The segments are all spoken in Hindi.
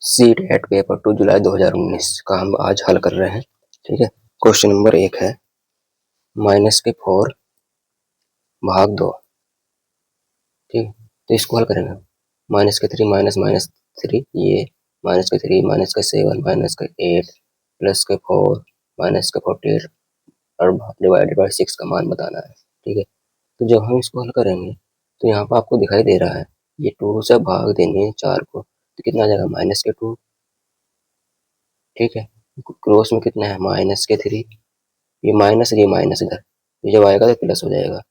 सी-टेट पेपर 2 जुलाई 2019 का हम आज हल कर रहे हैं। ठीक है, क्वेश्चन नंबर 1 है -4 भाग 2। ठीक है, तो इसको हल करेंगे। -3 माइनस 3 ये -3 -7 -8 +4 -48 और डिवाइडेड बाय 6 का मान बताना है। ठीक है, तो जब हम इसको हल करेंगे तो यहाँ पर आपको दिखाई दे रहा है ये 2 से भाग देंगे 4 को तो कितना आ जाएगा -2। ठीक है, क्रॉस में कितना है -3, ये माइनस ये माइनस इधर, ये जब आएगा तो प्लस हो जाएगा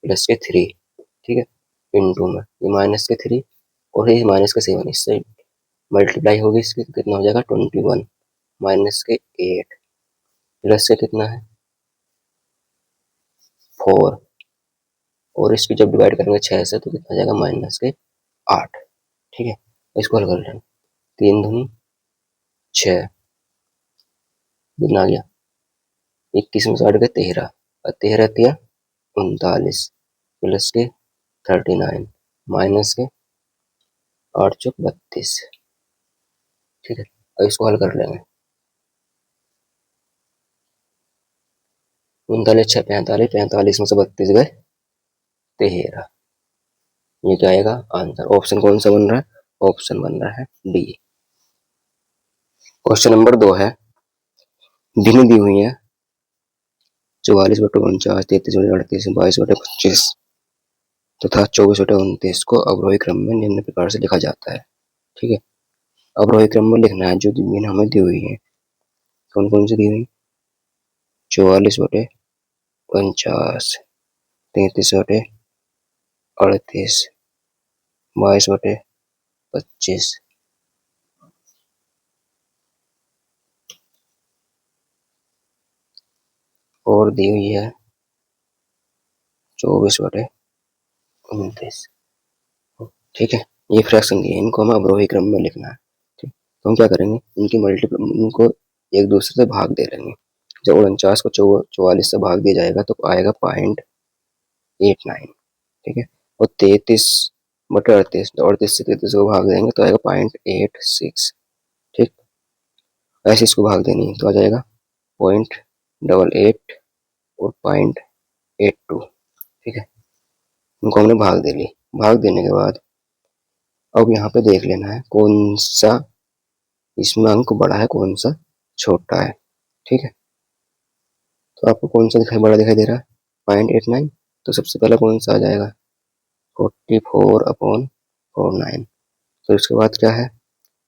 +3। ठीक है, इनटू में ये -3 और ये -7 इससे मल्टीप्लाई होगी इसके तो कितना हो जाएगा 21 -8 प्लस से कितना है 4 और इसकी जब डिवाइड करेंगे 6 से तो कितना आ जाएगा -8। ठीक है, इसको हल कर लेंगे। 3 दूनी 6 कितना आ गया 21 में से 8 गए 13 और 13 तिया 39 प्लस के 39 माइनस के 8 चौक 32। ठीक है, अब इसको हल कर लेंगे। 39 6 45 45 में से 32 गए 13। ये क्या आएगा आंसर। ऑप्शन कौन सा बन रहा है? ऑप्शन बन रहा है डी। क्वेश्चन नंबर 2 है गिनी दी हुई है 44/49 33/38 22/25 तथा 24/29 को अवरोही क्रम में निम्न प्रकार से लिखा जाता है। ठीक है, अवरोही क्रम में लिखना है जो गिन हमें दी हुई है। कौन कौन सी दी हुई? 44/49 33/38 22/25 और दी हुई है 24/29। ठीक है, ये फ्रैक्शन दिए, इनको हमें अवरोही क्रम में लिखना है। ठीक, तो हम क्या करेंगे इनको एक दूसरे से भाग दे लेंगे। जब 49 को 44 से भाग दिया जाएगा तो आएगा 0.89। ठीक है, और 33/38 38 से 33 को भाग देंगे तो आएगा 0.86। ठीक, ऐसे इसको भाग देनी है तो आ जाएगा 0.88 और 0.82। ठीक है, इनको हमने भाग दे ली। भाग देने के बाद अब यहाँ पे देख लेना है कौन सा इसमें अंक बड़ा है कौन सा छोटा है। ठीक है, तो आपको कौन सा बड़ा दिखाई दे रहा है 0.89, तो सबसे पहले कौन सा आ जाएगा 44/49। तो इसके बाद क्या है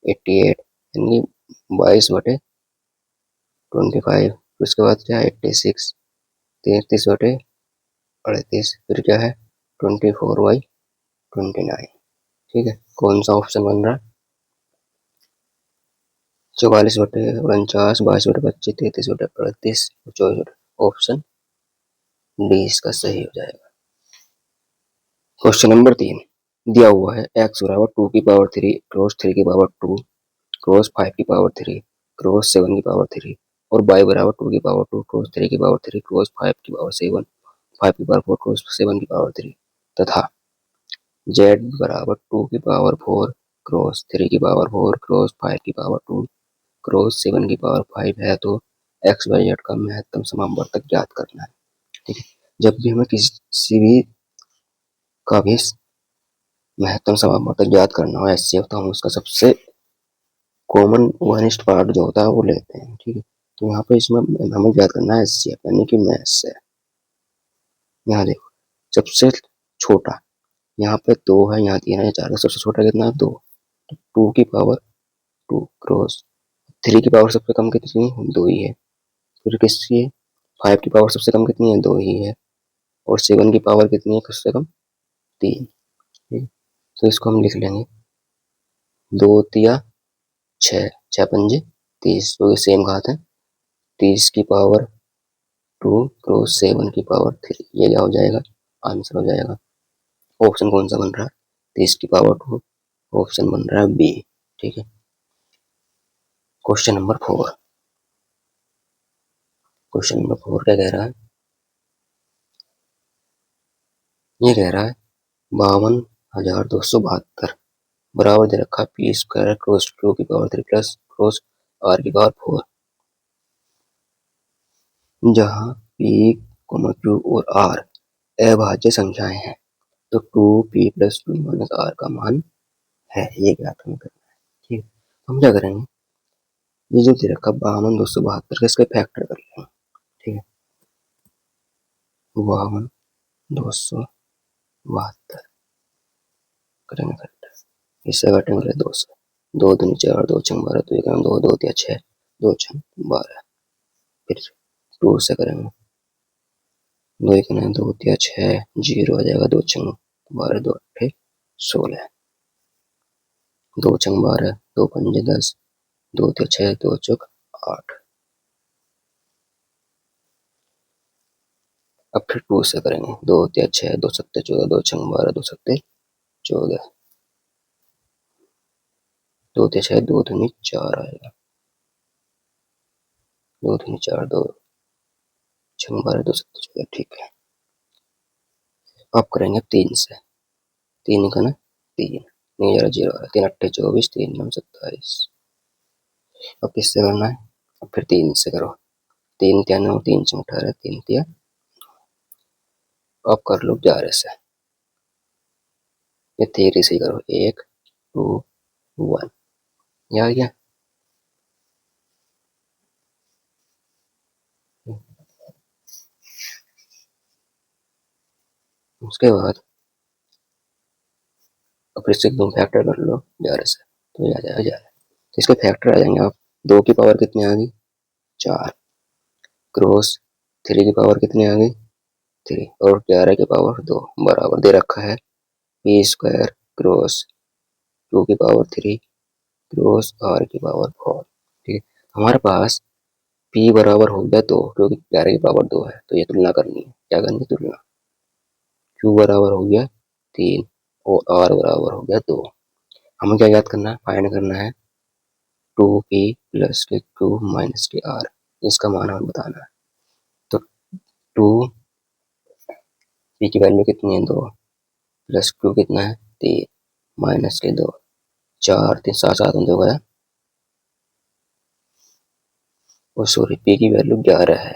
88 यानी 22/25। उसके बाद क्या है 86 33/38। फिर क्या है 24/29। ठीक है, कौन सा ऑप्शन बन रहा है 44/49 22/25 33/38 और 24। ऑप्शन डी इसका सही हो जाएगा। क्वेश्चन नंबर 3 दिया हुआ है x बराबर 2 की पावर 3 क्रॉस 3 की पावर 2 क्रॉस 5 की पावर 3 क्रॉस 7 की पावर 3 और y बराबर 2 की पावर 2 क्रॉस 3 की पावर 3 क्रॉस 5 की पावर 7 5 की पावर 4 क्रॉस 7 की पावर 3 तथा z बराबर 2 की पावर 4 क्रॉस 3 की पावर 4 क्रॉस 5 की पावर 2 क्रॉस 7 की पावर 5 है तो x y z का महत्तम समावर्तक ज्ञात करना है। ठीक है, जब भी हमें किसी भी का भी महत्तम समावर्तक ज्ञात करना हो एचसीएफ तो हम उसका सबसे कॉमन वनिष्ठ पार्ट जो होता है वो लेते हैं। ठीक है, तो यहाँ पे इसमें हमें ज्ञात करना है एचसीएफ यानी कि मैथ से। यहाँ देखो सबसे छोटा यहाँ पे 2 है, यहाँ 3 है, यहाँ 4 है, सबसे छोटा कितना है 2। तो 2 की पावर 2 क्रॉस 3 की पावर सबसे कम कितनी है 2 ही है। फिर किसकी है 5 की पावर सबसे कम कितनी है 2 ही है और 7 की पावर कितनी है सबसे कम 3। ठीक, तो इसको हम लिख लेंगे 2 तिया 6 6 पंजे 30 तो ये सेम घात है 30 की पावर 2 क्रॉस 7 की पावर 3। ये क्या हो जाएगा आंसर हो जाएगा। ऑप्शन कौन सा बन रहा है 30 की पावर 2। ऑप्शन बन रहा है बी। ठीक है, क्वेश्चन नंबर 4। क्वेश्चन नंबर 4 क्या कह रहा है? ये कह रहा है 52,272 बराबर दे रखा पी स्क्वायर क्रॉस क्यू की पावर 3 प्लस क्रॉस आर की पावर 4, जहाँ पी क्यू और आर अभाज्य संख्याएं हैं तो 2p प्लस 2 माइनस आर का मान है, ये ज्ञात हमें करना है। ठीक है, हम क्या करेंगे, ये जो दे रखा 52,272 का इसका फैक्टर कर लेंगे। ठीक है, 52,272 करेंगे फैक्टर, इससे घटेंगे 200, 2 दूनी 4, 2 छंग 12, 2 एक 2, 2 तिया 6, 2 छंग 12, फिर 2 से करेंगे, 2 एक 2 तिया 6, 0 आ जाएगा, 2 छंग 12, 2 अट्ठे 16, 2 छंग 12, 2 पंजे 10, 2 तिया 6, 2 चौक 8। अब फिर 2 से करेंगे, 2 तिया 6, 2 सत्ते 14, 2 छंग 12, 2 सत्ते 14, 2 तिया 6, 2 दूनी 4 आएगा, 2 दूनी 4, 2 छंग 12, 2 सत्ते 14। ठीक है, अब करेंगे 3 से, 3 का ना 3 नहीं जरा 0 3 अट्ठे 24, 3 9 27। अब किससे करना है, अब फिर 3 से करो, 3 तिया 9, 3 छंग 18, 3 तिया, अब कर लो 11 से, ये 3 से ही करो, 1 2 1, ये आ गया। उसके बाद अब फिर से 2 फैक्टर कर लो 11 से, तो ये आ जाएगा 11, तो इसके फैक्टर आ जाएंगे। आप 2 की पावर कितनी आ गई 4, क्रॉस 3 की पावर कितनी आ गई 3, और 11 की पावर 2 बराबर दे रखा है पी स्क्वायर क्रॉस 2 की पावर 3 क्रॉस आर की पावर 4। ठीक है, हमारे पास पी बराबर हो गया 2 क्योंकि 11 की पावर 2 है, तो ये तुलना करनी है, क्या करनी है तुलना, क्यू बराबर हो गया 3 और आर बराबर हो गया 2। हमें क्या याद करना है, फाइंड करना है 2p प्लस के क्यू माइनस के आर, इसका मान हमें बताना है। तो 2 पी की वैल्यू कितनी है 2, प्लस क्यू कितना है 3 माइनस के 2, 4 3 7 7 में 2 गया, और सॉरी पी की वैल्यू 11 है,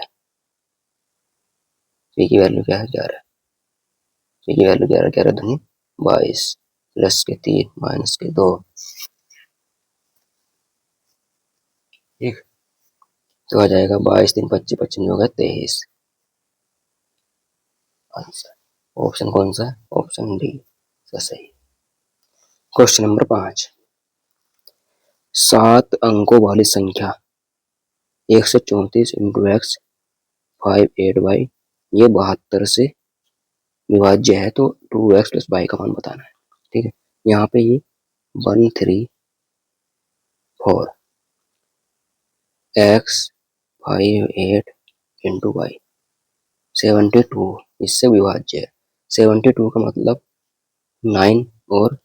पी की वैल्यू क्या है 11, पी की वैल्यू 11, 11 दूनी 22 प्लस के 3 माइनस के 2। ठीक, तो आ जाएगा 22 3 25 25 होगा 23, आंसर ऑप्शन कौन सा है, ऑप्शन डी का सही। क्वेश्चन नंबर 5, 7 अंकों वाली संख्या 134 इंटू एक्स 58 ये 72 से विभाज्य है, तो 2x प्लस वाई का मान बताना है। ठीक है, यहाँ पे ये 134 एक्स 58 इंटू वाई 72 इससे विभाज्य है, 72 का मतलब 9 और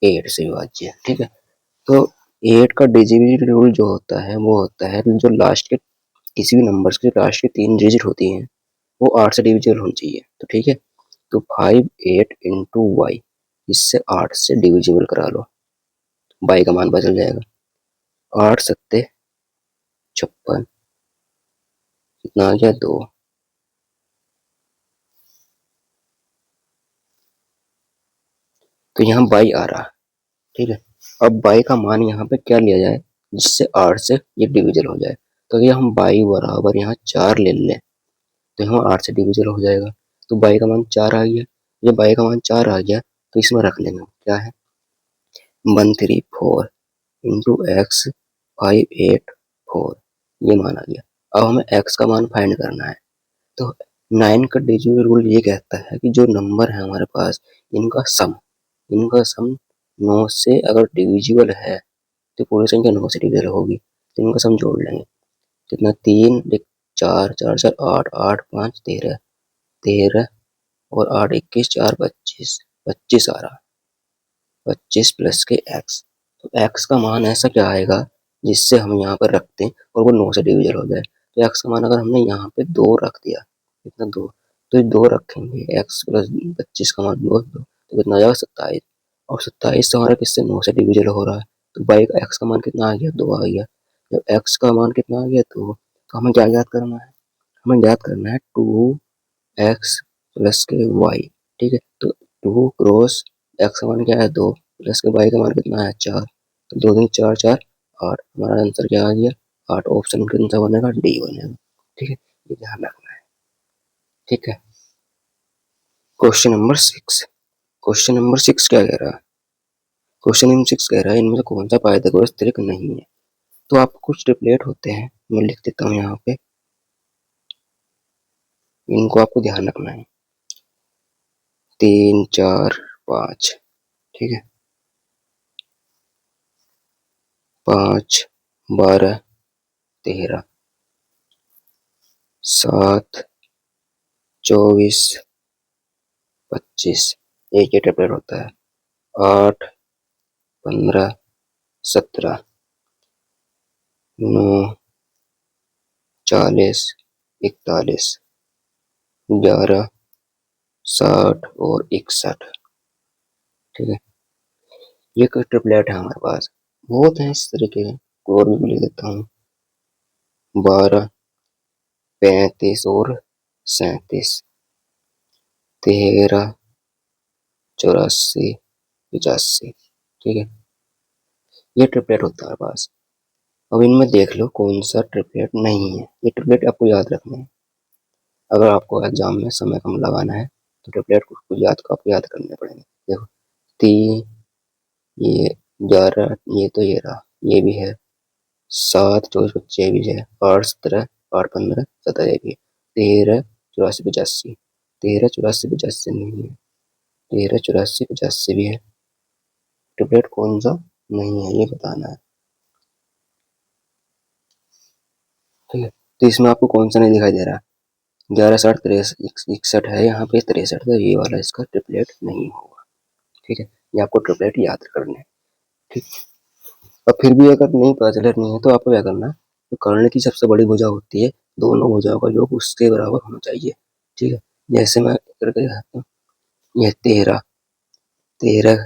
8 से विभाज्य है। ठीक है, तो 8 का डिजिट रूल जो होता है वो होता है जो लास्ट के किसी भी नंबर के लास्ट की 3 डिजिट होती हैं वो 8 से डिविजिबल होनी चाहिए। तो ठीक है, तो 58 इंटू वाई इससे 8 से डिविजिबल करा लो, वाई का मान बदल जाएगा, 8 सत्ते 56, कितना आ गया 2, तो यहाँ बाई आ रहा। ठीक है, अब बाई का मान यहाँ पे क्या लिया जाए जिससे 8 से ये डिविजल हो जाए, तो ये हम बाई बराबर यहाँ 4 ले लें तो यहाँ 8 से डिविजल हो जाएगा, तो बाई का मान 4 आ गया। ये बाई का मान 4 आ गया तो इसमें रख लेंगे क्या है 134 इंटू एक्स 584, ये मान आ गया। अब हमें एक्स का मान फाइंड करना है, तो 9 का डिजिटल रूल ये कहता है कि जो नंबर है हमारे पास इनका सम 9 से अगर डिविजिबल है तो पूरी संख्या 9 से डिविजिबल होगी, तो इनका सम जोड़ लेंगे, कितना 3 4 4 4 8 8 5 13 13 और 8 21 4 25 25 आ रहा, 25 प्लस के एक्स, तो एक्स का मान ऐसा क्या आएगा जिससे हम यहाँ पर रख दें और वो 9 से डिविजिबल हो जाए, तो एक्स का मान अगर हमने यहाँ पे 2 रख दिया, कितना 2, तो ये 2 रखेंगे, एक्स प्लस 25 का मान 2 तो कितना आ जाएगा 27, और 27 हमारा किससे 9 से डिविजल हो रहा है, तो बाई का एक्स का मान कितना आ गया 2 आ गया। जब एक्स का मान कितना आ गया 2, तो हमें क्या याद करना है, हमें याद करना है 2x प्लस के वाई। ठीक है, तो 2 क्रॉस एक्स का मान क्या है 2 प्लस के वाई का मान कितना है 4, तो 2 दूनी 4 4 8, हमारा आंसर क्या आ गया 8। ऑप्शन कौन सा बनेगा, डी बनेगा। ठीक है, ये ध्यान रखना है। ठीक है, क्वेश्चन नंबर 6। क्वेश्चन नंबर 6 क्या कह रहा है, क्वेश्चन नंबर 6 कह रहा है इनमें से कौन सा पाइथागोरस त्रिक नहीं है। तो आपको कुछ ट्रिपलेट होते हैं, मैं लिख देता हूँ यहाँ पे, इनको आपको ध्यान रखना है, 3 4 5। ठीक है, 5 12 13 7 24 25, एक ही ट्रिपलेट होता है। 8 15 17 9 40 41 11 60 और 61। ठीक है, ये ट्रिपलेट है हमारे पास, बहुत है इस तरीके के, और भी लिख देता हूँ 12 35 और 37 13 84 85। ठीक है, ये ट्रिपलेट होता है हमारे पास। अब इनमें देख लो कौन सा ट्रिपलेट नहीं है, ये ट्रिपलेट आपको याद रखना है। अगर आपको एग्जाम में समय कम लगाना है तो ट्रिपलेट को आपको याद करने पड़ेंगे। देखो 3, ये 11, ये तो ये रहा, ये भी है 7 24 25 भी है, 8 17 8 15 17 ये भी है, 13 84 85 13 84 85 नहीं है, 13 84 85 भी है। ट्रिपलेट कौन सा नहीं है ये बताना है। ठीक है, तो इसमें आपको कौन सा नहीं दिखाई दे रहा, 11 60 61 है यहाँ पे 63, तो ये वाला इसका ट्रिपलेट नहीं होगा। ठीक है, ये आपको ट्रिपलेट याद करने हैं। ठीक, और फिर भी अगर नहीं पता चले नहीं है तो आपको क्या करना है, तो कर्ण की सबसे बड़ी भुजा होती है, दोनों भुजाओं का योग उसके बराबर होना चाहिए। ठीक है, जैसे मैं करके दिखाता हूँ, ये 13 13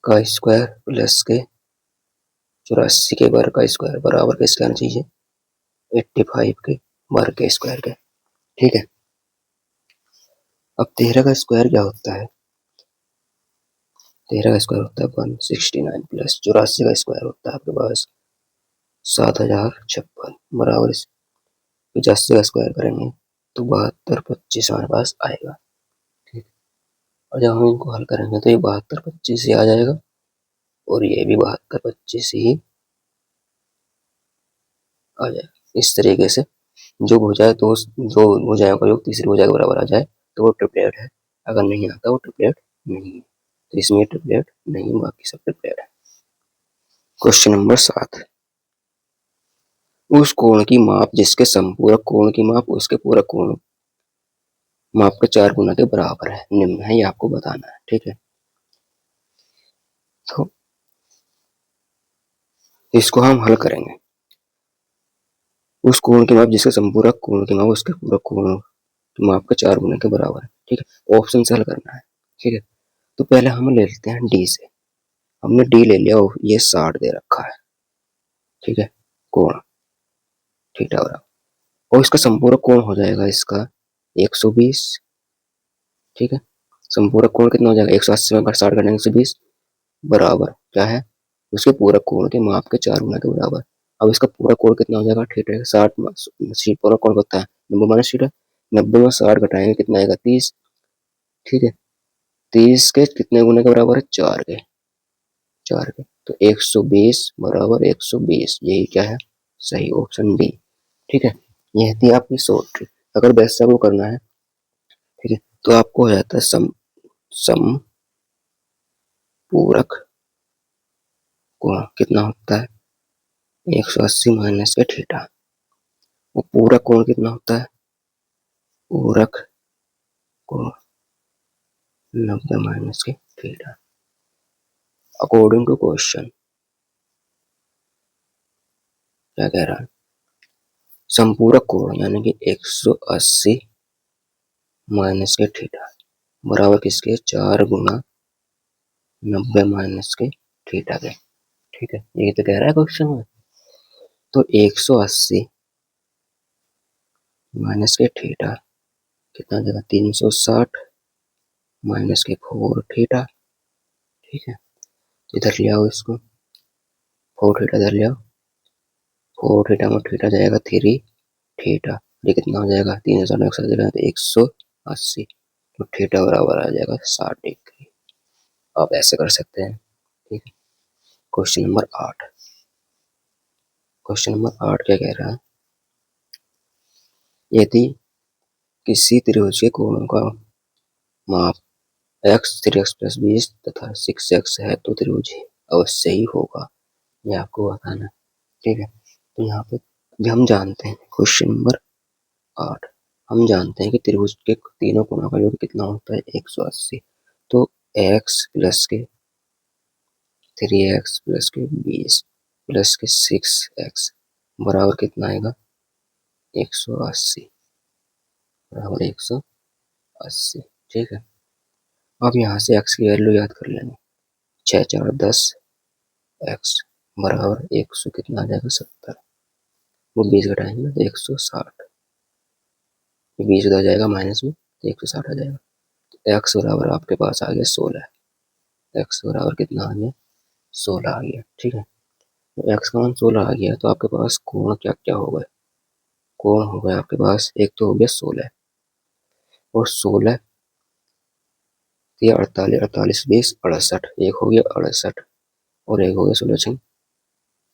का स्क्वायर प्लस के 84 के वर्ग का स्क्वायर बराबर किसके आना चाहिए 85 के वर्ग के स्क्वायर के। ठीक है, अब 13 का स्क्वायर क्या होता है, 13 का स्क्वायर होता है 169 प्लस 84 का स्क्वायर होता है आपके पास 7056 बराबर 85 का स्क्वायर करेंगे तो 72 25 हमारे पास आएगा। ठीक, और जब हम इनको हल करेंगे तो ये 72 25 ही आ जाएगा, और ये भी 72 25 ही आ जाएगा। इस तरीके से जो भुजाएं तो जो भुजाओं का योग तीसरी भुजा के बराबर आ जाए तो वो ट्रिपलेट है, अगर नहीं आता वो ट्रिपलेट नहीं है। तो इसमें ट्रिपलेट नहीं, बाकी सब ट्रिपलेट है। क्वेश्चन नंबर 7, उस कोण की माप जिसके संपूरक कोण की माप उसके पूरक कोण माप के 4 गुना के बराबर है, निम्न है, ये आपको बताना है। ठीक है, तो इसको हम हल करेंगे। उस कोण की माप जिसके संपूरक कोण की माप उसके पूरक कोण की माप के 4 गुना के बराबर है। ठीक है, ऑप्शन से हल करना है। ठीक है, तो पहले हम ले लेते हैं डी से, हमने डी ले लिया और ये 60 दे रखा है। ठीक है, कोण थीटा बराबर, और इसका संपूरक कोण हो जाएगा इसका 120। ठीक है, संपूरक कोण कितना हो जाएगा 180 में 60 घटाएंगे 120 बराबर क्या है उसके पूरक कोण के माप के 4 गुना के बराबर। अब इसका पूरा कोण कितना हो जाएगा थीटा 60 पूरा कोण होता है 90 माइनस थीटा, 90 में 60 घटाएंगे कितना आएगा 30। ठीक है, 30 के कितने गुना के बराबर है 4 के, 4 के, तो 120 बराबर 120, यही क्या है सही ऑप्शन डी। ठीक है, यह थी आपकी शॉर्ट ट्रिक। अगर वैसे आपको करना है ठीक है तो आपको हो जाता है सम पूरक कोण कितना होता है 180 माइनस के थीटा, वो पूरक कोण कितना होता है पूरक कोण 90 माइनस के थीटा। अकॉर्डिंग टू क्वेश्चन क्या कह रहा है, संपूरक कोण यानी कि 180 माइनस के थीटा बराबर किसके 4 गुना 90 माइनस के थीटा के। ठीक है, ये तो कह रहा है क्वेश्चन में। तो 180 माइनस के थीटा कितना देगा, 360 माइनस के 4 थीटा। ठीक है, इधर ले आओ इसको, 4 थीटा इधर ले आओ, 4 थीटा में थीटा जाएगा 3 थीटा, ये कितना हो जाएगा, 180 तो थीटा बराबर आ जाएगा 60 डिग्री। आप ऐसे कर सकते हैं। ठीक है, क्वेश्चन नंबर 8। क्वेश्चन नंबर 8 क्या कह रहा है, यदि किसी त्रिभुज के कोणों का माप x 3x + 20 तथा 6x है तो त्रिभुज अवश्य ही होगा, ये आपको बताना। ठीक है, तो यहाँ पे हम जानते हैं क्वेश्चन नंबर 8, हम जानते हैं कि त्रिभुज के तीनों कोणों का योग कितना होता है, 180। तो x प्लस के 3x प्लस के 20 प्लस के 6x बराबर कितना आएगा, 180 बराबर 180। ठीक है, अब यहाँ से x की वैल्यू याद कर लेंगे, 6 4 10, x बराबर 100 कितना आ जाएगा, 70। वो 20 घटाएंगे तो 160, 20 उधर जाएगा माइनस में तो 160 आ जाएगा। x बराबर आपके पास आ गया 16, x बराबर कितना आ गया, 16 आ गया। ठीक है, तो x का मान 16 आ गया तो आपके पास कोण क्या क्या हो गए, कोण हो गया आपके पास, एक तो हो गया 16 और 16 ये 48, 48 20 68, एक हो गया 68 और एक हो गया 16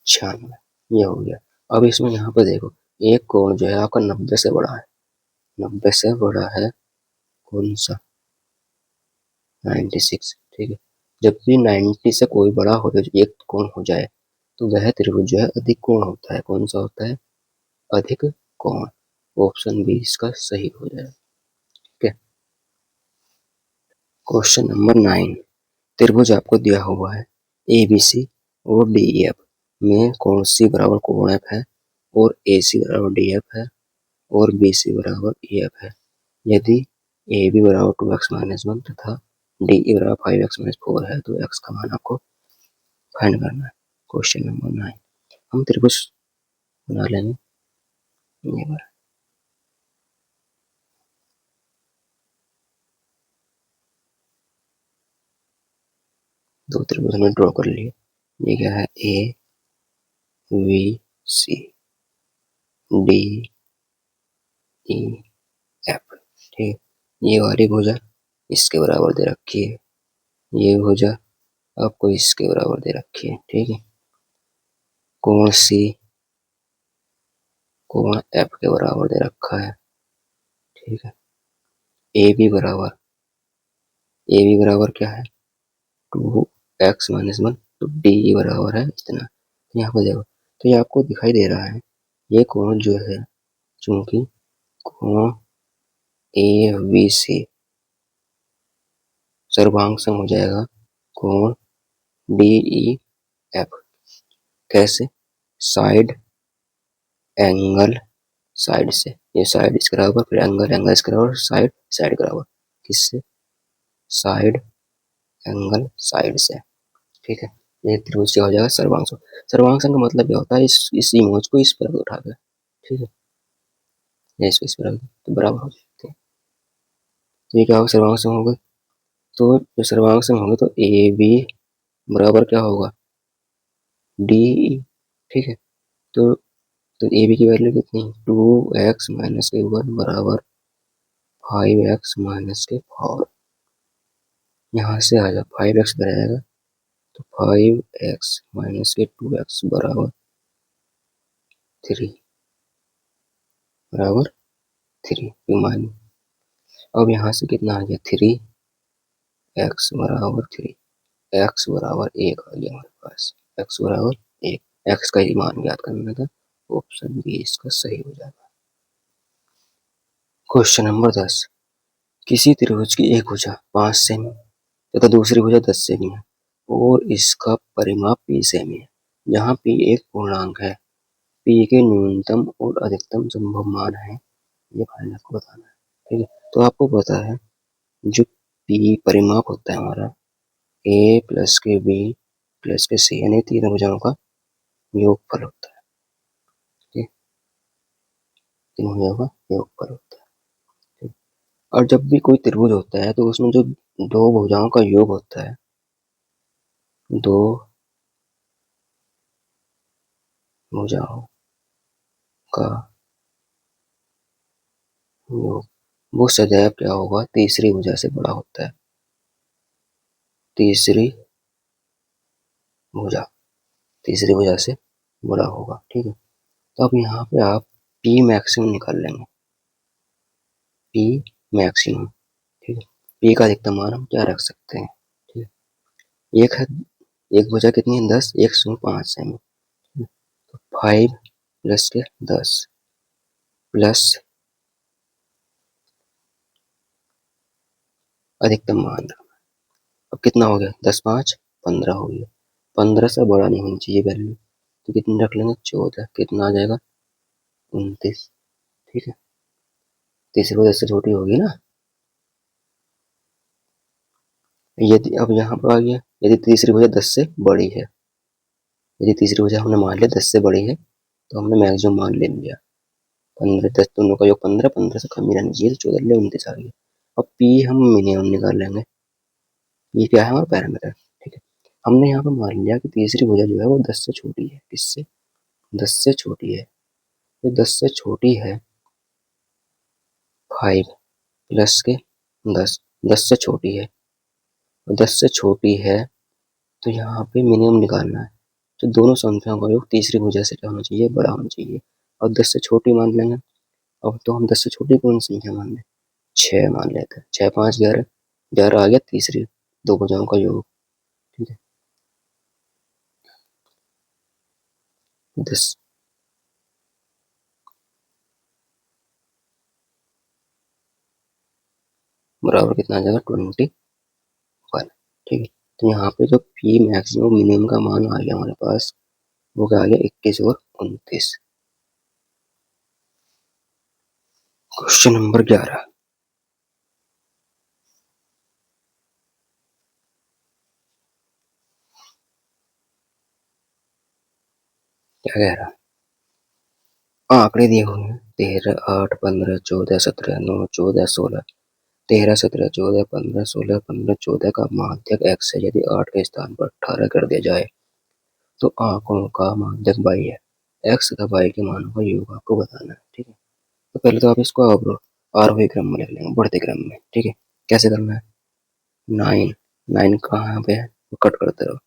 96, ये हो गया। अब इसमें यहाँ पर देखो, एक कोण जो है आपका 90 से बड़ा है, 90 से बड़ा है कौन सा, 96। ठीक है, जब भी 90 से कोई बड़ा हो जाए, एक कोण हो जाए, तो वह त्रिभुज जो है अधिक कोण होता है। कौन सा होता है, अधिक कोण। ऑप्शन बी इसका सही हो जाएगा। ठीक है, क्वेश्चन नंबर 9, त्रिभुज आपको दिया हुआ है ABC और DEF में कोण C बराबर कोण F है और AC बराबर DF है और BC बराबर EF है। यदि AB बराबर 2x-1 तथा DE बराबर 5x-4 है तो x का मान आपको फाइंड करना है। क्वेश्चन नंबर 9, हम त्रिभुज बना लेंगे। ये बार 2 त्रिभुज हमने ड्रॉ कर लिए। ये क्या है, ABC DEF। ठीक, ये वाली भुजा इसके बराबर दे रखी है, ये भुजा आपको इसके बराबर दे रखी है। ठीक है, कोण C कोण F के बराबर दे रखा है। ठीक है, AB बराबर क्या है, 2x-1 तो DE बराबर है इतना। यहाँ पर देखो, तो ये आपको दिखाई दे रहा है, ये कोण जो है, चूंकि कोण ABC सर्वांग हो जाएगा कोण DEF। कैसे, साइड एंगल साइड से, ये साइड इसके बराबर, फिर एंगल इसके बराबर, साइड साइड के बराबर, किससे, साइड एंगल साइड से। ठीक है, ये त्रिभुज क्या हो जाएगा, सर्वांग। सर्वांग का मतलब क्या होता है, इस इमेज को इस पर उठा कर, ठीक है, या इसको इस पर रख दो तो बराबर हो जाते हैं। तो ये क्या होगा, सर्वांग होगा। तो जब सर्वांग होगा तो ए बी बराबर क्या होगा, डी ई। ठीक है, तो ए बी की वैल्यू कितनी, 2x-1 बराबर 5x-4। यहाँ से आ जाए 5x इधर आएगा तो 5x-2x बराबर 3 बराबर 3 मान। अब यहाँ से कितना आ गया, 3x बराबर 3, x बराबर 1 आ गया हमारे पास, x बराबर 1, x का ही मान ज्ञात करना था। ऑप्शन बी इसका सही हो जाएगा। क्वेश्चन नंबर 10, किसी त्रिभुज की एक भुजा 5 सेमी तथा दूसरी भुजा 10 सेमी है और इसका परिमाप p सेमी है, जहाँ p एक पूर्णांक है, p के न्यूनतम और अधिकतम संभव मान है, ये फाइंड आपको बताना है। ठीक है, तो आपको पता है जो p परिमाप होता है हमारा, ए प्लस के बी प्लस के सी, यानी तीनों भुजाओं का योगफल होता है। ठीक, तीनों भुजाओं का योगफल होता है। ठीक, और जब भी कोई त्रिभुज होता है तो उसमें जो दो भुजाओं का योग होता है, दो भुजाओं का योग, वो सदैव क्या होगा, तीसरी भुजा से बड़ा होता है। तीसरी भुजा, तीसरी भुजा से बड़ा होगा। ठीक है, तो अब यहाँ पे आप पी मैक्सिमम निकाल लेंगे, पी मैक्सिमम। ठीक है, पी का अधिकतम मान हम क्या रख सकते हैं। ठीक है, एक है, एक भुजा कितनी है, 10, 105 सेमी। तो 5 प्लस के 10 प्लस अधिकतम मान। अब कितना हो गया, 10 5 15 हो गया। 15 से बड़ा नहीं होनी चाहिए वैल्यू, तो कितनी रख लेंगे, 14। कितना आ जाएगा, 29। ठीक है, तीसरी भुजा से छोटी होगी ना। यदि अब यहाँ पर आ गया, यदि तीसरी भुजा 10 से बड़ी है, यदि तीसरी भुजा हमने मान लिया 10 से बड़ी है, तो हमने मैक्सिमम मान ले लिया 15। 10 दोनों का योग 15, 15 से कम ही रहना चाहिए, तो 14 ले 29 आ गया। अब पी हम मिनिमम निकाल लेंगे, ये क्या है हमारा पैरामीटर। ठीक है, हमने यहाँ पर मान लिया कि तीसरी भुजा जो है वो 10 से छोटी है। किससे, 10 से छोटी है। तो 10 से छोटी है 5 प्लस के 10, 10 से छोटी है, 10 से छोटी है, तो यहाँ पे मिनिमम निकालना है। तो दोनों संख्याओं का योग तीसरी भुजा से क्या होना चाहिए, बड़ा होना चाहिए। और 10 से छोटी मान लेंगे। अब तो हम 10 से छोटी कौन सी संख्या मान लें, 6 मान लेते हैं। 6 5 11, 11 आ गया तीसरी दो भुजाओं का योग। ठीक है, 10 बराबर कितना आ जाएगा, 21। ठीक है, तो यहाँ पे जो पी मैक्सिमम मिनिमम का मान आ गया हमारे पास, वो क्या आ गया, 21 और 29। क्वेश्चन नंबर 11, क्या कह रहा है, आंकड़े दिए हुए हैं 13 8 15 14 17 9 14 16। 13 17 14 15 16 15 14 का माध्यक x है। यदि 8 के स्थान पर 18 कर दिया जाए तो आंकड़ों का माध्यक y है। x तथा y के मानों का योग आपको बताना है। ठीक है, तो पहले तो आप इसको आरोही क्रम में लिख लेंगे, बढ़ते क्रम में। ठीक है, कैसे करना है, 9, 9 कहाँ पे है, कट करते रहो।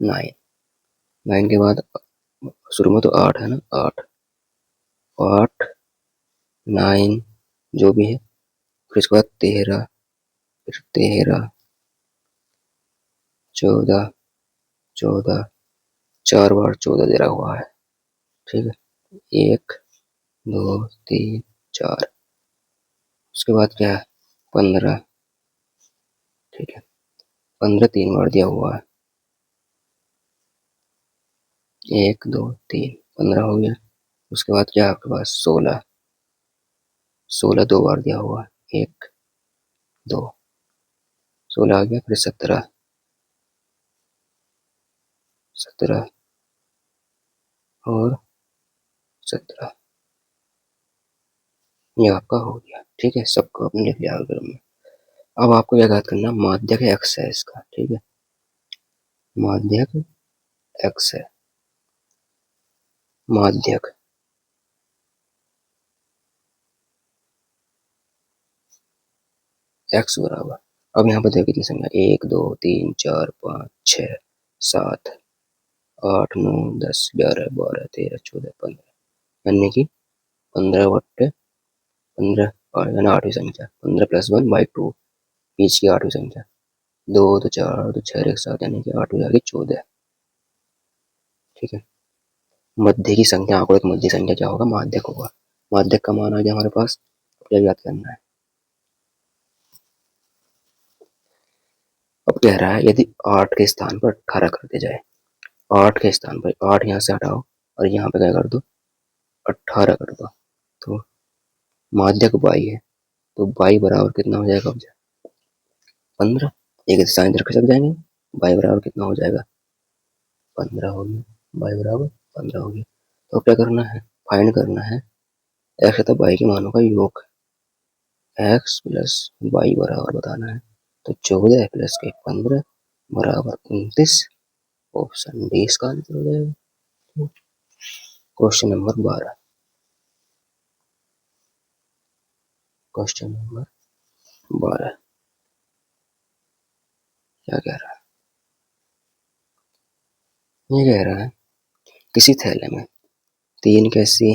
9, 9 के बाद शुरू में तो 8 है ना, 8 8 9 जो भी है, फिर उसके बाद 13, फिर 13 14 14, 4 बार 14 दे रहा हुआ है। ठीक है, 1 2 3 4, उसके बाद क्या है, 15। ठीक है, 15 3 बार दिया हुआ है, 1 2 3, 15 हो गया। उसके बाद क्या है आपके पास, 16, 16 2 बार दिया हुआ है, 1 2, 16 आ गया। फिर 17, 17 और 17, ये आपका हो गया। ठीक है, सबको आपने लिख लिया आगे में। अब आपको क्या याद करना, माध्यक x है इसका। ठीक है, माध्यक x है, माध्यक x बराबर, अब यहाँ पर देखो कितनी संख्या, 1 2 3 4 5 6 7 8 9 10 11 12 13 14 15, यानी कि 15/15 और यानी 8वीं संख्या, 15 + 1 / 2, बीच की 8वीं संख्या, 2 तो 4 तो 6 एक साथ, यानी कि 8वीं आ गई 14। ठीक है, मध्य की संख्या आंकड़ों की मध्य संख्या क्या होगा, माध्यक होगा। माध्यक का मान आ गया हमारे पास, क्या याद करना है। अब कह रहा है यदि 8 के स्थान पर 18 कर दिया जाए, 8 के स्थान पर 8 यहाँ से हटाओ और यहाँ पे क्या कर दो, 18 कर दो, तो माध्यक y है, तो y बराबर कितना हो जाएगा, 15। एक साइन रख सक जाएंगे, y बराबर कितना हो जाएगा, 15 हो गया, y बराबर 15 हो गया। तो क्या करना है, फाइंड करना है x तथा y के मानों का योग, x प्लस y बराबर बताना है। तो 14 प्लस के 15 बराबर 29, ऑप्शन डी इसका आंसर हो जाएगा। क्वेश्चन नंबर 12, क्वेश्चन नंबर 12 क्या कह रहा है, ये कह रहा है किसी थैले में 3 कैसी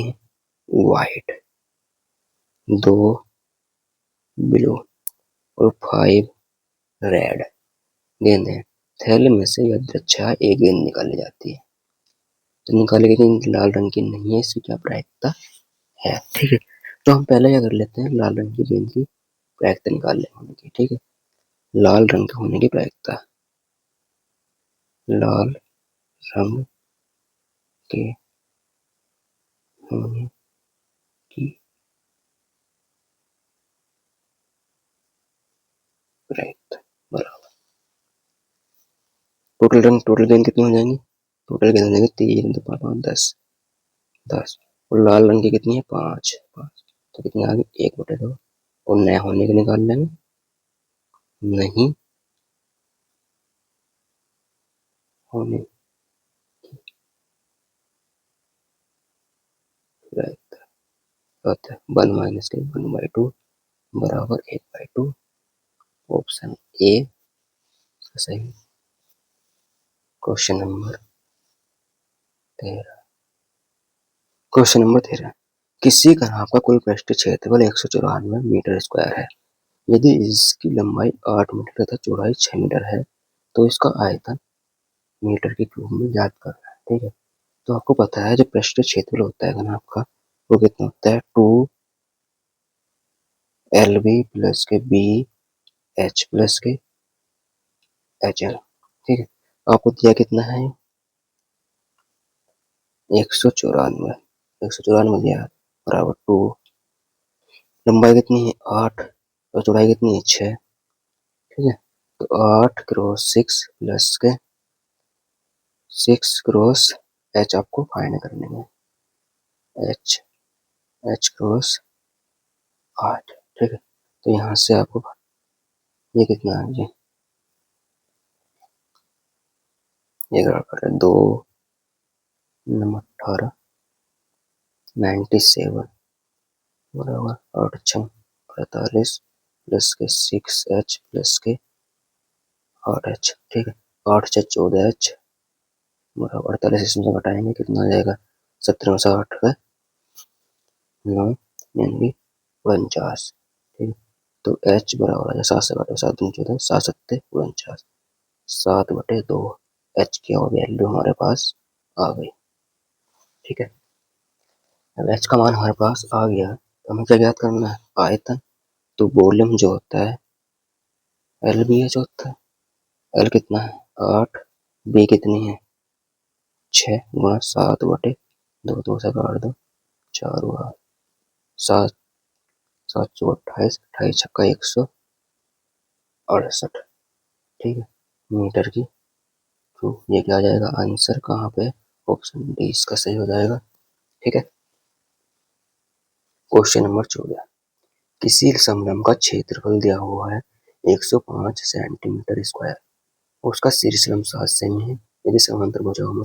व्हाइट, 2 ब्लू और 5 रेड गेंद है। थैले में से यदृच्छा एक गेंद निकाली जाती है, तो निकाली गई गेंद लाल रंग की नहीं है, इसकी क्या प्रायिकता है। ठीक है, तो हम पहले क्या कर लेते हैं, लाल रंग की गेंद की प्रायिकता निकाल लेंगे होने की। ठीक है, लाल रंग के होने की प्रायिकता, लाल रंग के होने की प्रायिकता बराबर टोटल गेंद कितनी हो जाएंगी, टोटल गेंद हो जाएंगी 3 2 5 5 10 10, और लाल रंग की कितनी है 5 5, तो कितनी आ गई 1/2, और न होने के निकाल लेंगे, नहीं होने की प्रायिकता 1 माइनस के 1/2 बराबर 1/2, ऑप्शन ए सही। क्वेश्चन नंबर 13, क्वेश्चन नंबर 13, किसी घनाभ का कुल पृष्ठीय क्षेत्रफल 194 मीटर स्क्वायर है। यदि इसकी लंबाई 8 मीटर तथा चौड़ाई 6 मीटर है, तो इसका आयतन मीटर के क्यूब में ज्ञात करना है। ठीक है, तो आपको पता है जो पृष्ठीय क्षेत्रफल होता है घनाभ का, वो कितना होता है 2 LB प्लस के बी एच प्लस के HL। ठीक है, आपको दिया कितना है 194 दिया है, बराबर 2, लंबाई कितनी है 8 और चौड़ाई कितनी है 6। ठीक है, तो 8 क्रॉस 6 प्लस के 6 क्रॉस H आपको फाइंड करने में, H क्रॉस 8। ठीक है, तो यहाँ से आपको ये कितना है, ये 2 नंबर 18 97 बराबर 8 6 48 प्लस के 6H प्लस के 8H। ठीक है, 8 6 14H बराबर 48, इसमें से घटाएंगे कितना आ जाएगा, 17 में से 8 है 9 यानी 49। ठीक है, तो H बराबर आ जाए 7 से घटाओ 7 दूनी 14, 7 7 49, 7/2 H की वैल्यू हमारे पास आ गई। ठीक है, अब H का मान हमारे पास आ गया, तो हमें क्या ज्ञात करना है, आयतन। तो वॉल्यूम जो होता है LBH होता है, L कितना है 8, B कितनी है 6 गुणा 7/2, 2 से काट दो 4 हुआ 7, 7 चौ 28, 28 छक्का 168। ठीक है, मीटर की, तो ये क्या आ जाएगा आंसर कहाँ पे, ऑप्शन डी इसका सही हो जाएगा। ठीक है, क्वेश्चन नंबर 14, किसी समलंब का क्षेत्रफल दिया हुआ है 105 सेंटीमीटर स्क्वायर, उसका शीर्षलंब 7 सेमी है। यदि समांतर भुजाओं में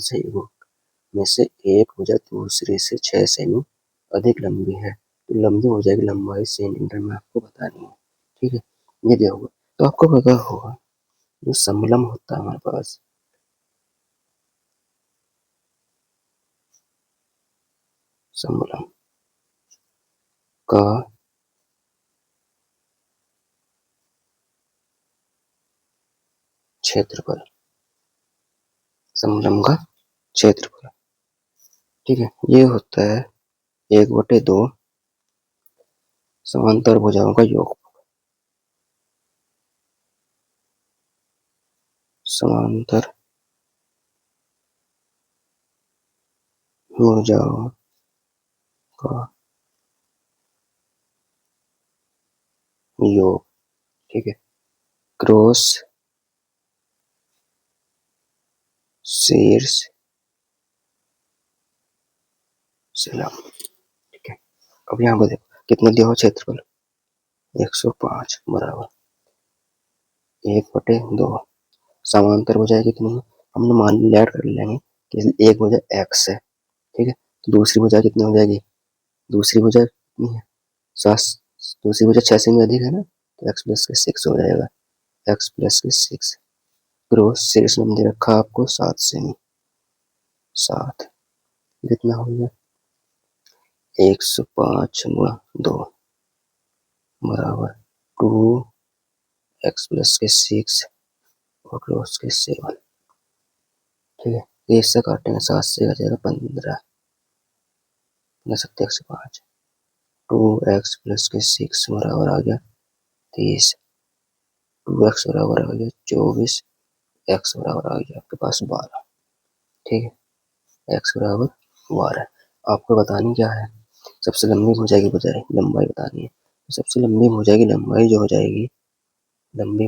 से एक भुजा दूसरे से 6 सेमी अधिक लंबी है, तो लंबी भुजा की लंबाई सेंटीमीटर में आपको बतानी है। ठीक है, ये दिया हुआ, तो आपको पता होगा जो समलंब होता है हमारे पास, समलंब का क्षेत्रफल, समलंब का क्षेत्रफल। ठीक है, ये होता है 1/2 समांतर भुजाओं का योग, समांतर भुजाओं का योग। ठीक है, क्रॉस शीर्ष शिला। ठीक है, अब यहाँ पर देखो कितना दिया हुआ क्षेत्रफल 105 बराबर 1/2। समांतर भुजा कितनी है, हमने मान लिया ऐड कर लेंगे कि एक भुजा x है। ठीक है, तो दूसरी भुजा कितनी हो जाएगी, दूसरी भुजा कितनी है 7, दूसरी भुजा 6 से भी अधिक है ना, तो x प्लस के 6 हो जाएगा, x प्लस के 6। क्रॉस शीर्ष दे रखा आपको 7 सेमी, 7 कितना हो गया 105 गुणा 2 बराबर 2x प्लस के 6 और क्रॉस के 7। ठीक है, तो इससे काटेंगे 7 से आ जाएगा 15 सकते 105। 2x प्लस के 6 बराबर आ गया 30, 2x बराबर आ गया 24, x बराबर आ गया आपके पास 12। ठीक है, x बराबर 12। आपको बतानी क्या है, सबसे लंबी भुजा की बजाय लंबाई बतानी है। तो सबसे लंबी भुजा की लंबाई जो हो जाएगी, लंबी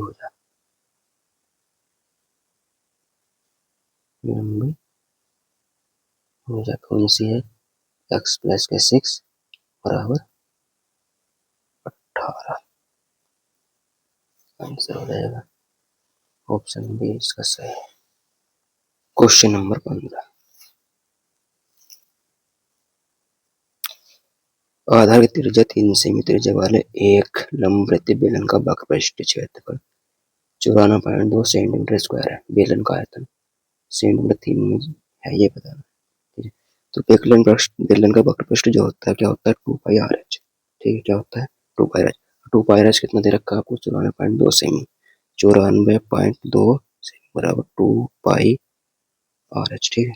भुजा कौन सी है, x प्लस के 6 बराबर 18। आंसर हो जाएगा ऑप्शन बी इसका सही है। क्वेश्चन नंबर 15, आधार की त्रिज्या 3 सेमी त्रिज्या वाले एक लंबवृत्तीय बेलन का वक्रपृष्ठ क्षेत्रफल 94.2 सेंटीमीटर स्क्वायर है। बेलन का आयतन सेंटीमीटर 3 में है, ये बताना। ठीक है, तो बेलन का वक्रपृष्ठ जो होता है क्या होता है 2πr(h). ठीक है, क्या होता है 2πr(h). 2πr(h) कितना दे रखा है आपको 94.2 सेमी, 94.2 सेमी बराबर 2πr(h). ठीक है,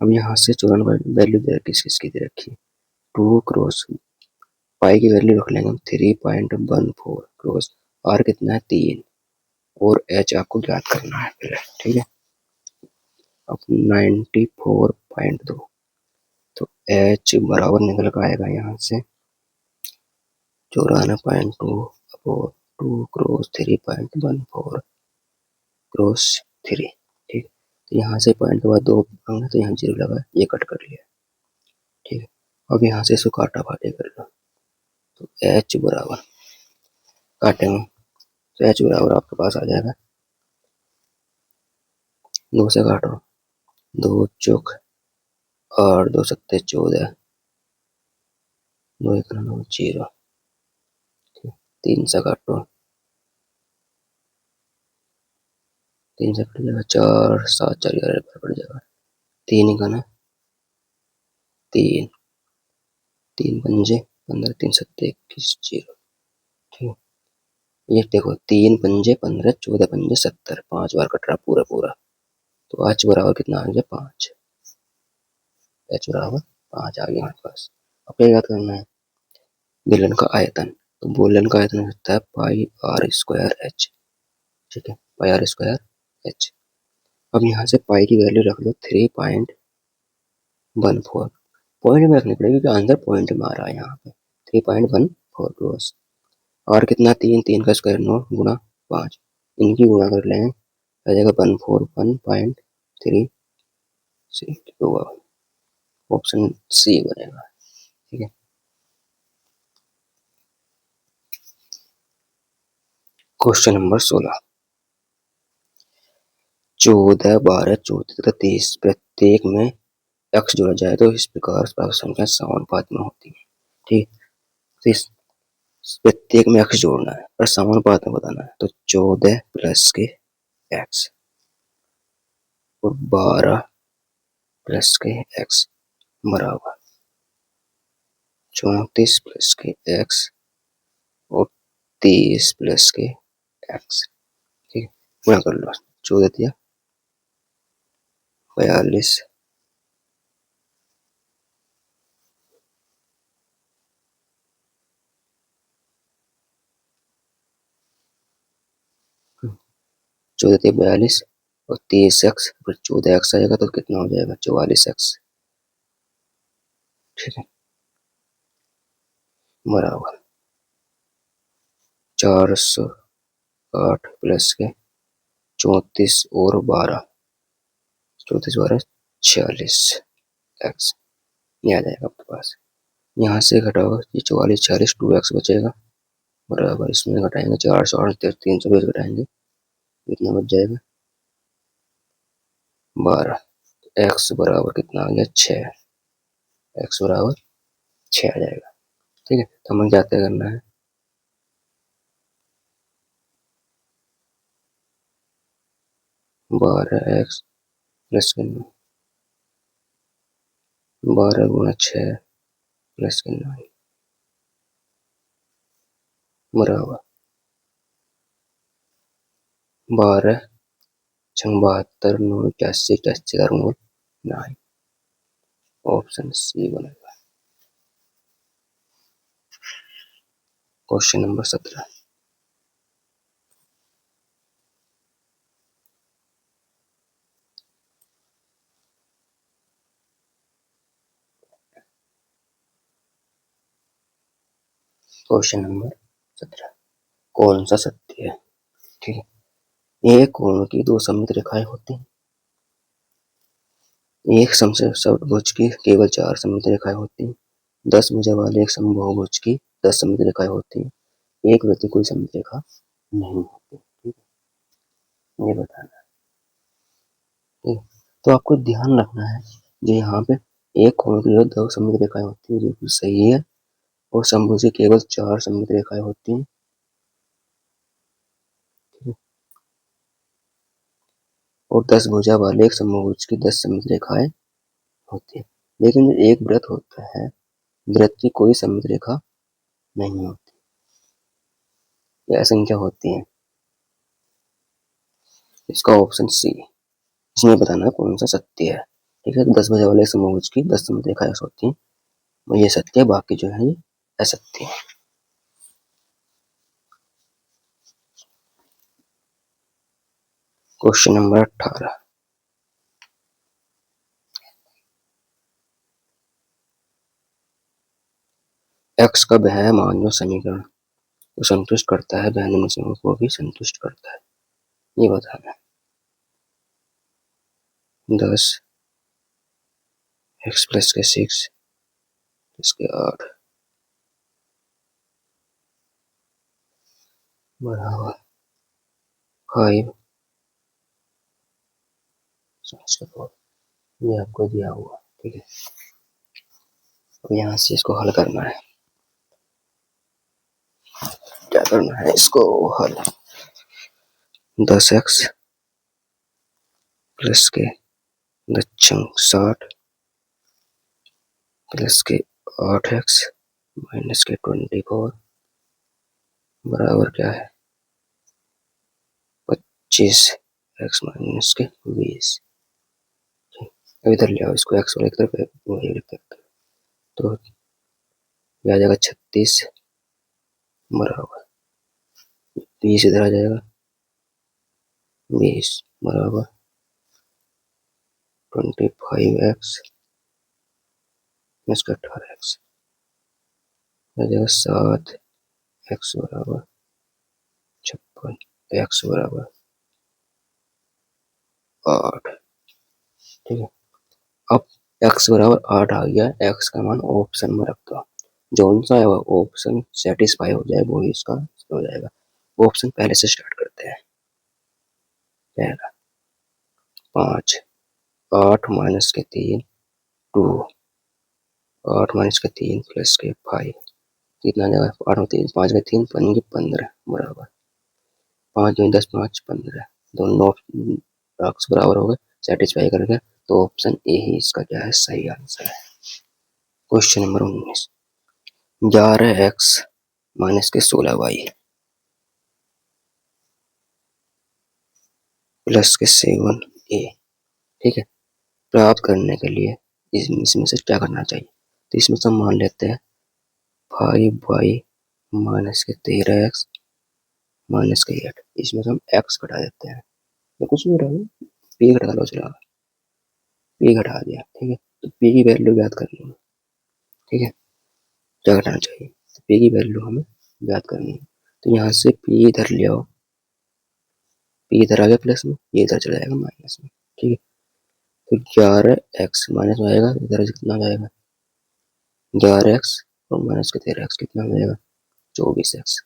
अब यहाँ से 94 वैल्यू दे रखी, किसकी दे रखी है 2 क्रॉस पाई की वैल्यू रख लेंगे हम 3.14 क्रॉस आर कितना है 3 और एच आपको ज्ञात करना है पहले। ठीक है, अब 94.2 तो एच बराबर निकल कर आएगा यहाँ से 94.2 अपॉन 2 क्रॉस 3.14 क्रॉस 3। ठीक, तो यहाँ से पॉइंट के बाद 2 तो यहाँ 0 लगा, ये कट कर लिया। ठीक है, अब यहाँ से इसको काटा फाटे कर लो, तो एच बराबर काटेंगे तो एच बराबर आपके पास आ जाएगा 2 से काटो, 2 चौक 8, 2 सत्ते 14, 2 1 9 0। 3 से काटो, 3 से कट जाएगा 4 7 4 11 पर पड़ जाएगा 3 का ना 3 3 पंजे 15 3 सत्ते 21 0। ठीक, ये देखो 3 पंजे 15 14 पंजे 70, 5 बार कट रहा पूरा पूरा, तो एच बराबर कितना आ गया 5, एच बराबर 5 आ गया हमारे पास। अब क्या याद करना है, बेलन का आयतन, तो बेलन का आयतन होता है पाई आर स्क्वायर एच। ठीक है, पाई आर स्क्वायर एच। अब यहाँ से पाई की वैल्यू रख लो 3.14, पॉइंट में रखनी पड़ेगी क्योंकि आंसर पॉइंट में आ रहा है यहाँ पे 3.14 क्रॉस आर कितना 3, 3 का स्क्वायर 9 गुणा 5, इनकी गुणा कर लेंगे आ जाएगा 141.3 होगा, ऑप्शन सी बनेगा। ठीक है, क्वेश्चन नंबर 16, 14 12 34 तथा 30 प्रत्येक में x जोड़ा जाए तो इस प्रकार प्राप्त संख्या समानुपात में होती है। ठीक, तो इस प्रत्येक में x जोड़ना है और समानुपात में बताना है, तो 14 प्लस के x और 12 प्लस के x बराबर 34 प्लस के x और 30 प्लस के x। ठीक, गुणा कर लो, 14 दिया 42 14 दिया 42 और 30x और 14x आएगा तो कितना हो जाएगा 44x। ठीक है, बराबर 408 प्लस के 34 और 12 34 40 एक्स, ये आ जाएगा आपके पास। यहाँ से घटाओ ये 44 40 2x बचेगा बराबर, इसमें घटाएंगे 400 320 घटाएंगे, कितना बच जाएगा 12। एक्स बराबर कितना आ गया 6, एक्स बराबर 6 आ जाएगा। ठीक है, तो हमें क्या तय करना है, 12x प्लस 12 गुणा 6 प्लस 9 बराबर 12 छंग 72 9 81 81 का वर्गमूल 9। ऑप्शन सी बनेगा। Question number 17। क्वेश्चन नंबर 17, कौन सा सत्य है। ठीक है, एक कोण की दो सममित रेखाएं होती हैं, एक समभुज की केवल 4 सममित रेखाएं होती हैं, 10 भुजा वाले एक समबाहुभुज की 10 सममित रेखाएं होती हैं, एक वृत्त की कोई सममित रेखा नहीं होती। ठीक है, ये बताना है। ठीक है, तो आपको ध्यान रखना है जो यहाँ पे एक कोण की जो 2 सममित रेखाएं होती है बिल्कुल सही है, और समभुज की केवल 4 सममित रेखाएं होती हैं। और 10 भुजा वाले एक समभुज की 10 सममित रेखाएं होती है, लेकिन जो एक वृत्त होता है, वृत्त की कोई सममित रेखा नहीं होती, यह असंख्य होती है। इसका ऑप्शन सी, इसमें बताना है कौन सा सत्य है। ठीक है, 10 भुजा वाले समभुज की 10 सममित रेखाएं होती हैं, ये सत्य है, बाकी जो है ये असत्य है। क्वेश्चन नंबर 18, एक्स का वह मान जो समीकरण को संतुष्ट करता है वह निम्न समीकरण को भी संतुष्ट करता है, ये बताना है। 10 एक्स प्लस के 6 इसके 8 बराबर 5 इसके 4, ये आपको दिया हुआ। ठीक है, तो यहाँ से इसको हल करना है। क्या करना है इसको हल, 10x प्लस के 60 प्लस के 8x माइनस के 24 बराबर क्या है 25x माइनस के 20। इधर ले आओ इसको, x वाले तरफ वही तरफ, तो ये आ जाएगा 36 बराबर 20, इधर आ जाएगा 20 बराबर 25x इसका 18x आ जाएगा 7x बराबर 56, x बराबर 8। ठीक है, अब x बराबर 8 आ गया, x का मान ऑप्शन में रख दो, जो सा है ऑप्शन सेटिस्फाई हो जाए वो ही इसका हो जाएगा। ऑप्शन पहले से स्टार्ट करते हैं। पहला 5 8 माइनस के 3 2 8 माइनस के 3 प्लस के 5 कितना जाएगा 8 और 3 5 के 3 बनेंगे 15 बराबर 5 2 10 5 15, दोनों एक्स बराबर हो गए, सेटिस्फाई कर गया, तो ऑप्शन ए ही इसका क्या है सही आंसर है। क्वेश्चन नंबर 19, 11x माइनस के 16y प्लस के 7a। ठीक है, प्राप्त करने के लिए इसमें से क्या करना चाहिए, तो इसमें से हम मान लेते हैं 5y माइनस के 13x माइनस के 8, इसमें से हम x घटा देते हैं, तो कुछ भी घटा दो, p घटा लो, चला p घटा दिया। ठीक है, तो p की वैल्यू याद करनी है। ठीक है, क्या घटाना चाहिए, तो p की वैल्यू हमें याद करनी है, तो यहाँ से p इधर ले आओ, p इधर आ गया प्लस में, ये इधर चला जाएगा माइनस में। ठीक है, तो 11x माइनस में आएगा, इधर से कितना हो जाएगा 11x और माइनस के 13x कितना हो जाएगा 24x।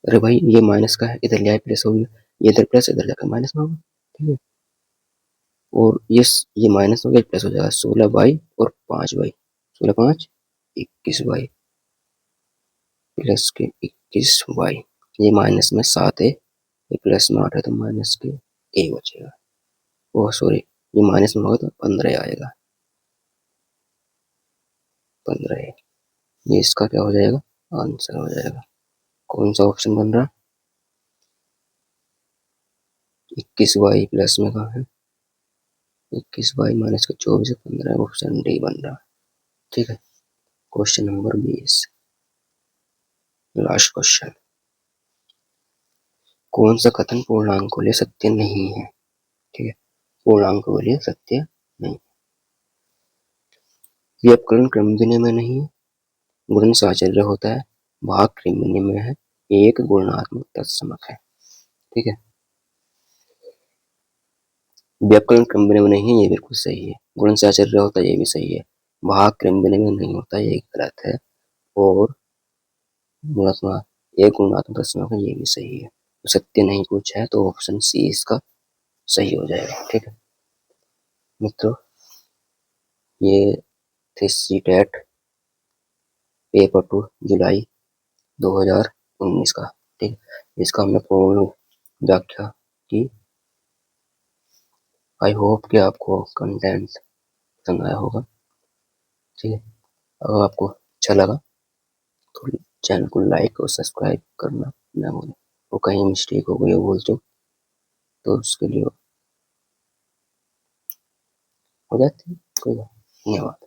अरे भाई ये माइनस का है, इधर ले आए प्लस हो गया, ये इधर प्लस इधर जाकर माइनस में होगा, ठीक है। और ये माइनस हो गया प्लस हो जाएगा 16y और 5y, 16 5 21y प्लस के 21y, ये माइनस में 7 है, ये प्लस में 8 है तो माइनस के a बचेगा। ओह सॉरी, ये माइनस में होगा तो 15 आएगा, 15 ये इसका क्या हो जाएगा आंसर हो जाएगा। कौन सा ऑप्शन बन रहा 21y प्लस में कहाँ है 21y माइनस का 24 15, ऑप्शन डी बन रहा, ठीक है। Question number 20, last question. कौन सा कथन पूर्णांक के लिए सत्य नहीं है, ठीक है, पूर्णांक के लिए सत्य नहीं। व्याकरण क्रम विनिमय नहीं है, गुणन साचर्य होता है, भाग क्रम विनिमय है, एक गुणात्मक तत्समक है, ठीक है। व्याकरण क्रम विनिमय नहीं है, ये बिल्कुल सही है। गुणन साचर्य होता है, ये भी सही है। भाग क्रम विनिमय नहीं होता, ये गलत है। और गुणात्मक एक गुणात्मक तत्समक है, ये भी सही है। तो सत्य नहीं कुछ है तो ऑप्शन सी इसका सही हो जाएगा, ठीक है मित्रों। ये थे सीटेट पेपर 2 जुलाई 2019 का, ठीक है। इसका हमने पूर्ण व्याख्या की। आई होप कि आपको कंटेंट पसंद आया होगा, ठीक है। अगर आपको अच्छा लगा तो चैनल को लाइक और सब्सक्राइब करना ना भूलें। और कहीं मिस्टेक हो गई हो बोल तो उसके लिए हो जाती है, कोई बात। धन्यवाद।